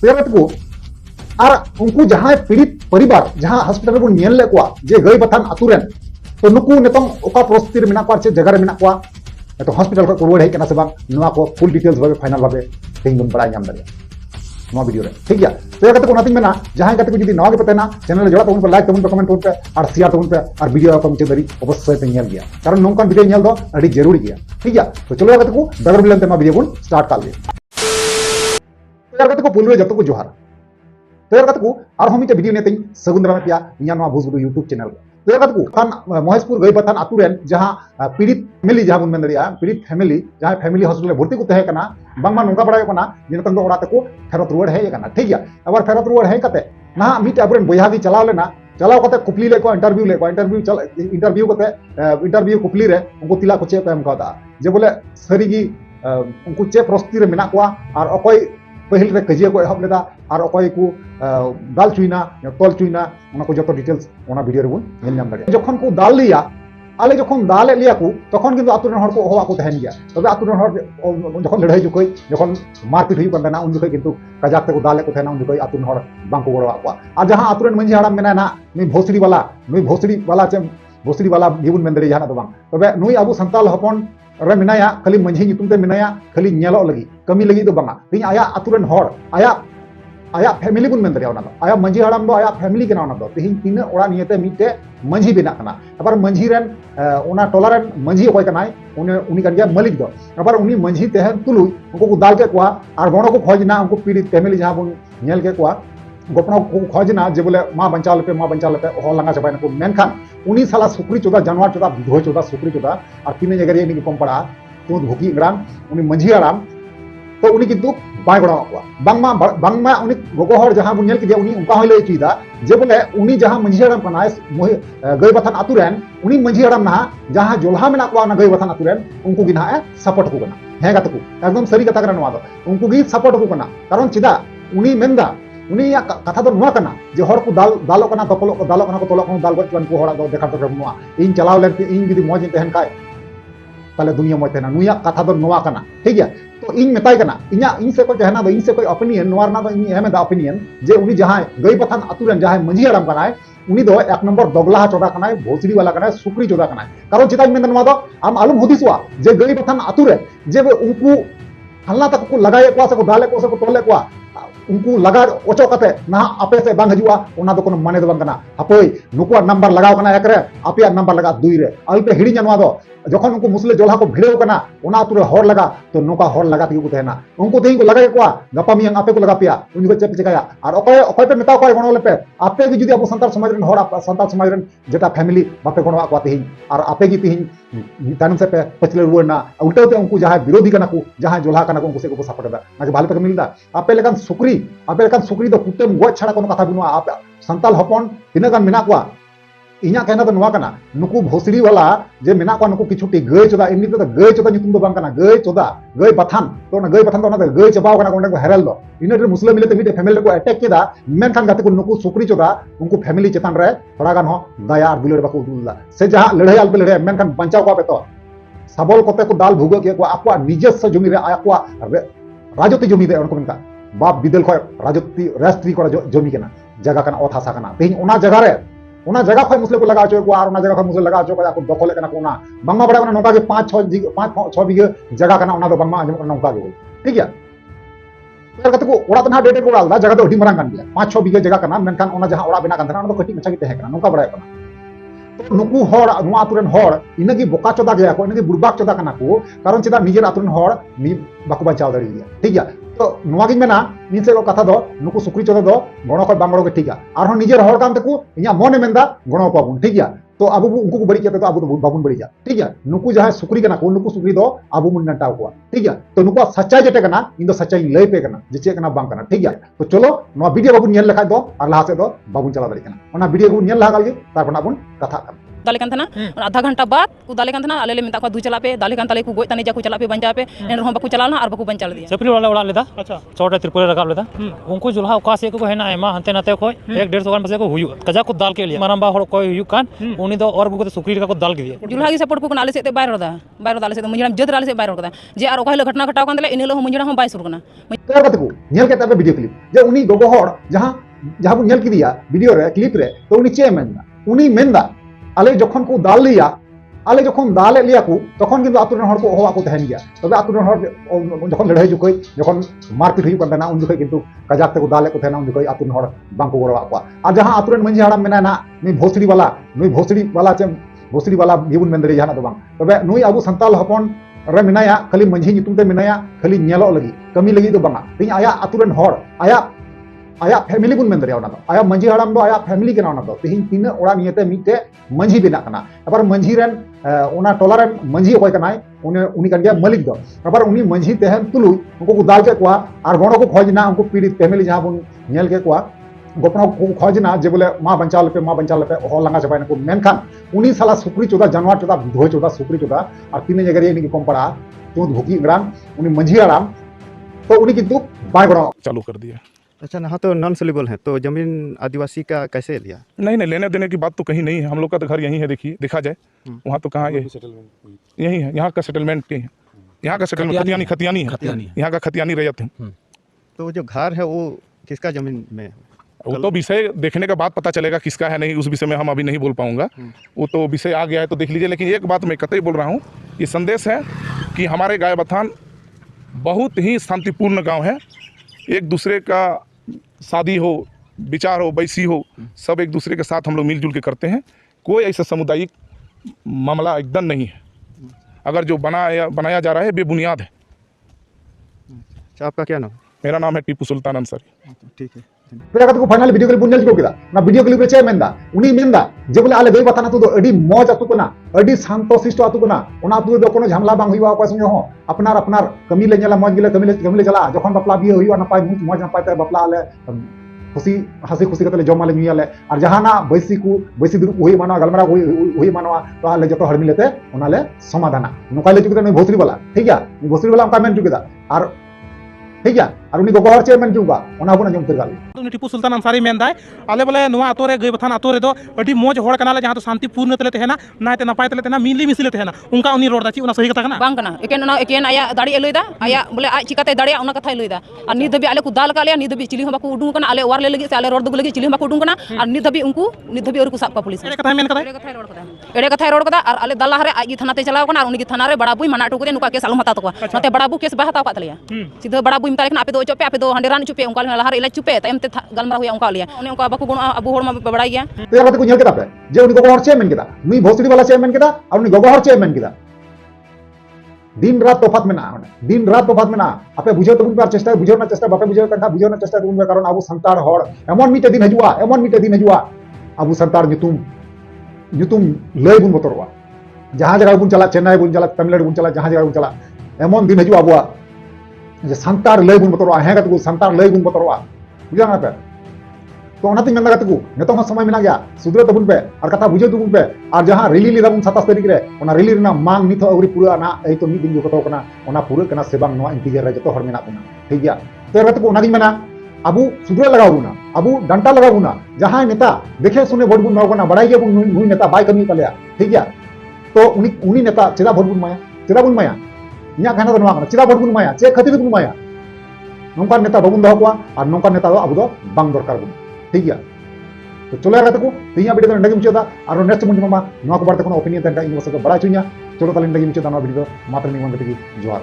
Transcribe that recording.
तो यार को और उनको जहां पीड़ित परिवार जहां हॉस्पिटल बन नेल लेको जे गई बथान अतुरेन तो नुकु नितों ओका परिस्थिति रे मेना को से जगह रे मेना को तो हॉस्पिटल को रुवाड़ हेकना से बांग नुआ को फुल डिटेल्स भाबे फाइनल भाबे तेज बन बड़ा नाम दारे नो वीडियो रे ठीक गया तो यार को नाथिंग मेना जहां कते को जदी नवा के पतेना चैनल जोड़ा तबन पे लाइक तबन पे कमेंट तबन पे और शेयर तबन पे और वीडियो को मुझे दरी अवश्य पे नेल गया कारण नोंकन वीडियो नेल दो अड़ी जरूरी गया ठीक गया तो चलो यार को दगर बिलन ते मा वीडियो को स्टार्ट कर ले तो यार को पुलवे जतो को जोहार तो यार को और हम वीडियो ने तीन सगुन दारा पिया इया नवा भोजपुरी यूट्यूब चैनल तो यार को खान महेशपुर गई बथान अतुरेन जहां पीड़ित फैमिली जहां बन मेंदरिया पीड़ित फैमिली जहां फैमिली हॉस्पिटल भर्ती को तहे कना बांगमा नोंका बड़ा कना जिनतन दो ओड़ा तको फेरत रुवाड़ है कना ठीक गया अबर फेरत रुवाड़ है कते ना मिट अबरन बयहा की चलाव लेना चलाव कते कुपली ले को इंटरव्यू कते इंटरव्यू कुपली रे उनको तिला को चे एम कदा जे बोले सरी की उनको चे प्रस्ती रे मेना को और अकोय पहल रे कजिया को एहब लेदा और अकोय को दाल चुइना तोल चुइना उना को जतो डिटेल्स उना वीडियो रे बुन नेल नाम दारे जखन को दाल लिया आले जखन दाल लिया को तखन किंतु आतुरन हर को होवा को तहन गया तबे आतुरन हर जखन लड़ाई जुकई जखन मारपीट हुई बंदना उन जुकई किंतु कजाक ते को दाल को तहना उन जुकई आतुरन हर बांग को गड़वा को आ जहां आतुरन मंजी हड़ाम मेना ना नुई भोसड़ी वाला चे भोसड़ी वाला जीवन मेंदरे जहां तो बांग तबे नुई अबु संताल हपन रे मिनाया खाली मंझी नितुम ते मिनाया खाली नेलो लगी कमी लगी तो बांगा तीन आया अतुरन हर आया फैमिली बुन मेंदरिया ओना आया मंझी हड़ाम दो आया फैमिली केना ओना दो तीन तीन ओड़ा नियते मिटे मंझी बेना कना अबार मंझी रेन ओना टोला रेन मंझी ओय कनाय उनी कन गया मालिक दो अबार उनी मंझी तेहन तुलु उनको को दाल के कोआ और गणो को खोजना उनको पीड़ित फैमिली जहां बुन नेल के कोआ गोपना को खोजना जे बोले मां बंचा लेपे हो लंगा चबाय नको मेनखान उनी साला सुकरी चोदा जानवर चोदा विधोय चोदा सुकरी चोदा और तीन जगह रे इनी कम पड़ा तो भुकी ग्राम उनी मंझी आराम तो उनी किंतु बाय गड़ा को बांगमा उनी गोगो हर जहां बुन नेल के उनी उनका होले चीदा जे बोले उनी जहां मंझी आराम कनाय गई बथान अतुरेन उनी मंझी आराम ना जहां जोलहा मेना को ना गई बथान अतुरेन उनको गिना सपोर्ट को कना हे गात को एकदम सरी कथा करा नवा दो उनको गी सपोर्ट को कना कारण चिदा उनी मेंदा उनी कथा दो नुआ कना जे हर को दाल कना तपलो को दाल कना को तोलो को दाल गचन को हड़ा दो देखा तो नुआ इन चलाव लेते इन जदी मौज तहन काय ताले दुनिया मौज तहना नुया कथा दो नुआ कना ठीक गया तो इन मेताय कना इना इन से को कहना दो इन से कोई ओपिनियन नुआ ना दो इन एमे दा ओपिनियन जे उनी जहां गई बथान अतुरन जहां मंझी आराम कनाय उनी दो एक नंबर दोगला चोदा कनाय भोसड़ी वाला कनाय सुकरी चोदा कनाय कारण चिता में नुआ दो आम आलम हुदिसवा जे गई बथान अतुरे जे उनको हल्ला तक को लगाए को से को दाले को से को तोले को उनको लगा ओचो कते ना आपे से बांग हजुआ ओना दो कोनो माने दो बांग कना हपई नुकुआ नंबर लगाव कना एक रे आपे नंबर लगा दुई रे अल्पे हिड़ी जानवा दो जखन उनको मुसले जोलहा को भिड़ेव कना ओना तुरे हर लगा तो नुका हर लगा ती को तेना उनको तेई को लगा को गपा मियंग आपे को लगा पिया उनको चेप चिकाया और ओकय पे मेता को गणो लेपे आपे की जदी अब संताल समाज रन हर संताल समाज रन जेटा फैमिली बापे गणवा को तेई और आपे की तेई तानम से पे पछले रुना उल्टाते उनको जहां विरोधी कना को जहां जोलहा कना को उनको से को सपोर्ट दा ना भाले पे मिलदा आपे लेकान सुकरी दो कुटेम गो छाड़ा कोनो कथा बिनुआ आप संताल हपन तिना गान मेना को इना कहना तो नुआ कना नुकु भोसड़ी वाला जे मेना को नुकु किछुटी गय चोदा एमनी तो गय चोदा नितुम दो बांग कना गय चोदा गय बथान तो ना गय बथान तो ना गय चबाव कना कोने को हेरल दो इने मुस्लिम मिले मिटे फैमिली को अटैक केदा मेनखान गाते को नुकु सुकरी चोदा उनको फैमिली चेतान रे थोड़ा गान हो दया और दुलर बाको उदुला से जहां लड़ाई आल पे लड़ाई मेनखान बंचाव को पे तो सबल कोते को दाल भुगो के को आपवा निजस्व जमी रे आपवा राजती जमी दे उनको मेनका बाप बिदल को राजती राष्ट्रीय को जमी केना जगह कना ओथासा कना तेही ओना जगह रे ओना जगह खय मुसले को लगा चो को और ओना जगह खय मुसले लगा चो को दखल कना कोना बंगमा बड़ा कना नौका के 5-6 बीघे जगह कना ओना दो बंगमा आजम कना नौका के ठीक है तो कत को ओड़ा तना डेटे को डालदा जगह तो अडी मरांग कान गया 5-6 बीघे जगह कना मेनखान ओना जहां ओड़ा बिना कान था ओना तो कटी मचा के तहे कना नौका बड़ा कना तो नुकु हर नुआ आतुरन हर इनगी बोका चोदा गया को इनगी बुड़बाक चोदा कना को कारण चिदा निजेर आतुरन हर नि बाको बचाव दाड़ी गया ठीक है तो नुआ गी मेना निसे को कथा दो नुकु सुकरी चोदा दो गणो को बांगड़ो के ठीक है और निजेर हर काम तको इया मने मेंदा गणो पाबुन ठीक है तो अब उनको बड़ी के तो अब बाबुन बड़ी जा ठीक है नुकु जहां सुकरी कना को नुकु सुकरी दो अब मुन नटाव को ठीक है तो नुकु सच्चाई जेटे कना इन दो सच्चाई लई पे कना जे चे कना बांग कना ठीक है तो चलो नो वीडियो बाबुन नेल लखा दो और लहा से दो बाबुन चला दाड़ी कना ओना वीडियो को नेल लहा गाल गे तार पना बुन कथा कना दाले कान थाना आधा घंटा बाद को दाले कान थाना आले ले मेता को दु चला पे दाले कान ताले को गोय ताने जा को चला पे बंजा पे एन रहो बाकू चलाना और बाकू बंचा दिया सफरी वाला उड़ा लेता अच्छा छोटा त्रिपुरा रकाब लेता उनको जुलहा ओका से को हेना एमा हंते नाते को 1-1.5 गान बसे को हुयु कजा को दाल के लिए मानबा हर कोई हुयु कान उनी दो और को सुक्री का को दाल के दिया जुलहा की सपोर्ट को आले से बाय रोदा आले से मुंजड़ा जद आले से बाय रोदा जे आर ओका घटना घटाव कान दले इनेलो मुंजड़ा हम बाय सुर कना तो कते को नेल के वीडियो क्लिप जे उनी गोगो हर जहां बु नेल किदिया वीडियो रे क्लिप रे तो उनी चे मेनदा उनी मेनदा आले जखन को दाल लिया आले जखन दाले लिया को तखन किंतु आतुरन हर को होवा को तहन गया तबे आतुरन हर जखन लड़ाई जुकई जखन मारपीट हुई करना उन जुकई किंतु कजाक ते को दाले को तहना उन जुकई आतुरन हर बांग को गरवा को आ जहां आतुरन मंजी हाड़ाम मेना ना नुई भोसड़ी वाला चे भोसड़ी वाला बिबुन मेन दरे जहां तो बांग तबे नुई आबु संताल हपन रे मिनाया खाली मंझी नितुम ते मिनाया खाली नेलो लगी कमी लगी तो बांगा तिन आया आतुरन हर आया फैमिली बुन मेन दरे ओना दो आया मंझी हाड़ाम दो आया फैमिली के ना ओना दो तिन तीन ओड़ा नियते मिटे मंझी बिना कना अबर मंझी रेन ओना टोला रेन मंझी ओय कनाय उनी कन गया मालिक दो अबर उनी मंझी तेहन तुलु उनको को दाल के कोआ आर गणो को खोजना उनको पीड़ित फैमिली जहां बुन नेल के कोआ गोपना को खोजना जे बोले मां बंचाल पे हो लंगा चबाइन को मेनखान उनी साला सुक्री चोदा जानवर चोदा धोय चोदा सुक्री चोदा और तीन जगह ये निकी कंपड़ा चोद भुकी ग्राम उनी मंझी आराम तो उनी किंतु बाय गणो चालू कर दिया। अच्छा यहाँ तो नॉन सेलेबल है तो जमीन आदिवासी का कैसे लिया? नहीं लेने देने की बात तो कहीं नहीं है, हम लोग का तो घर यहीं है, देखिए देखा जाए वहाँ तो कहाँ यही है, यहाँ का सेटलमेंट कहीं है, यहाँ का सेटलमेंट खतियानी है, यहाँ का खतियानी रैयत है। तो जो घर है वो किसका जमीन में है? वो तो विषय देखने के बाद पता चलेगा किसका है, नहीं उस विषय में हम अभी नहीं बोल पाऊंगा, वो तो विषय आ गया है तो देख लीजिए। लेकिन एक बात मैं कतई बोल रहा हूँ, ये संदेश है कि हमारे गाय बथान बहुत ही शांतिपूर्ण गाँव है, एक दूसरे का शादी हो, विचार हो, बैसी हो, सब एक दूसरे के साथ हम लोग मिलजुल के करते हैं। कोई ऐसा सामुदायिक मामला एकदम नहीं है, अगर जो बनाया जा रहा है बेबुनियाद है। अच्छा, आपका क्या नाम? मेरा नाम है टीपू सुल्तान अंसारी। ठीक है। पेरा को फाइनल वीडियो क्लिप बुनल को ना वीडियो क्लिप रे चे मेंदा उनी मेंदा जे बोले आले गई बताना तो अडी मौज आतु कना अडी शांत शिष्ट आतु कना ओना आतु दो कोनो झमला बांग हुईवा पास हो अपनार कमी ले जला मौज गिले कमी ले जला जखन बपला बिये हुईवा नपाय मौज नपाय ते बपला आले खुशी हंसी खुशी कतले जमाले मियाले और जहाना बैसी दुरुप हुई मानवा गलमरा हुई मानवा तो आले जतो हड़ मिलेते ओनाले समाधान नोकाले चुके न भोसरी वाला ठीक है भोसरी वाला का मेन चुकेदा और ठीक है और उनी गोगोहर चे मेन चुका ओना बुना जम तिरगाल उनी टीपू सुल्तान अंसारी मेन दाय आले बोले नुआ अतो रे गई बथान अतो रे दो अडी मोज होड़ कनाले जहां तो शांतिपूर्ण तले तेना नायते नपाय तले तेना मिली मिसिले तेना उनका उनी रोड दाची उना सही कथा कना बांग कना एकेन आया दाड़ी एलुइदा आया बोले आ चिकाते दाड़िया उना कथा एलुइदा और नि दबी आले को दाल काले नि दबी चिली हम बाकू उडुं कना आले वार ले लगी से आले रोड दग लगी चिली हम बाकू उडुं कना और नि दबी और को साब का पुलिस एड़े कथा मेन कथा एड़े कथा रोड कदा और आले दल्ला हरे आजी थाना ते चलाव कना और उनी थाना रे बड़ा बुई मना टुकुरे नुका केस आलम हता तको नते बड़ा बु केस बा हता का तलिया सीधा बड़ा बुई मताले आपे दो चोपे आपे दो हंडेरान चुपे उनका लहार इला चुपे तायम ते गलमरा हुआ उनका लिया उन्हें उनका बाकू गुण अबू होड़ में बड़ाई गया तो कते को नेल केदा पे जे उनी गोगोहर चे मेन केदा नुई भोसड़ी वाला चे मेन केदा और उनी गोगोहर चे मेन केदा दिन रात तफात में ना दिन रात तफात में ना आपे बुझे तो बार चेष्टा बुझे ना चेष्टा बापे बुझे कंठा बुझे ना चेष्टा तुम कारण अबू संतार हड़ एमन मिटे दिन हजुआ अबू संतार ᱧᱩᱛᱩᱢ लय बुन बतरवा जहां जगह बुन चला चेन्नई बुन चला तमिलनाडु बुन चला जहां जगह बुन चला एमन दिन हजुआ अबुआ जे संतार लय बुन बतरवा हे कतको संतार लय बुन बतरवा बुझा ना पे तो ओनाते मेन कतको नेतो हो समय मेना गया सुधरे तबुन पे और कथा बुझे तबुन पे और जहां रैली लीदा बुन 27 तारीख रे ओना रैली रे ना मांग निथो अवरी पूरा ना ए तो मी दिन जो कतो कना ओना पूरा कना सेबांग नवा इंटीरियर रे जतो हर मेना कुना ठीक गया तो कतको ओना दिन मेना अबू सुधरे लगाओ बुना अबू डंटा लगाओ बुना जहां नेता देखे सुने भोट बुन माओ कना बड़ाई के नुई नेता बाय कमी तलेया ठीक गया तो उनी नेता चेदा भोट बुन माया इना कहना तो नवा कना चेदा भोट बुन माया चे खातिर बुन माया नोंका नेता बाबुन दो कोआ और नोंका नेता दो अबू दो बांग दरकार बुन ठीक गया तो चलो रहते को तीन वीडियो तो नडगी मुचेदा और नेक्स्ट मुझे मामा नवा को बारते कोनो ओपिनियन तंटा इन वसो बड़ा चुनिया चलो ताले नडगी मुचेदा नवा वीडियो मात्र निमन गति जोहार।